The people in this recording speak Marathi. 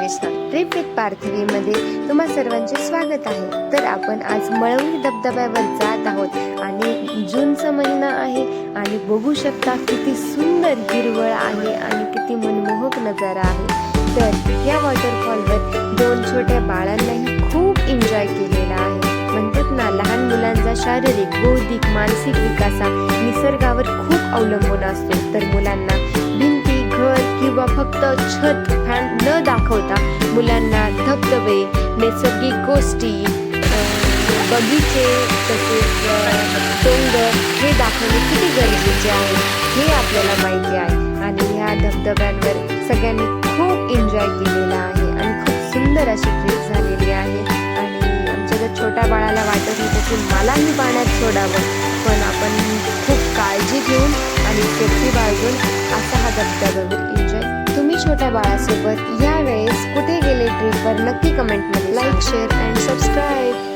अन्वेषा ट्रिप विथ पार्थवीमध्ये तुम्हा सर्वांचे स्वागत आहे। तर आपण आज मळवली धबधब्यावर जात आहोत आणि जूनचा महिना आहे आणि बघू शकता किती सुंदर हिरवळ आहे आणि किती मनमोहक नजारा आहे। तर या वॉटरफॉलवर दोन छोट्या बाळांनाही खूप एन्जॉय केलेला आहे। म्हणतात ना, लहान मुलांचा शारीरिक, बौद्धिक, मानसिक विकास निसर्गावर खूप अवलंबून असतो। तर मुलांना भिंती, घर किंवा फक्त छत फॅन न दाखवता मुलांना धबधबे, नैसर्गिक गोष्टी, बगीचे तसेच डोंगर हे दाखवणे किती गरजेचे आहे हे आपल्याला माहिती आहे। आणि ह्या धबधब्यांवर सगळ्यांनी खूप एन्जॉय केलेला आहे आणि खूप सुंदर अशी ट्रिप झालेली आहे। आणि आमच्या जर छोट्या बाळाला वाटत होतं की मलाही पाण्यात सोडावं, पण आपण खूप काळजी घेऊन आणि सेफ्टी बाळगून असा हा धबधब्यावर एन्जॉय। तुम्ही छोट्या बाळासोबत यावेळेस कुठे गेले ट्रिपवर नक्की कमेंटमध्ये लाईक, शेअर अँड सबस्क्राईब।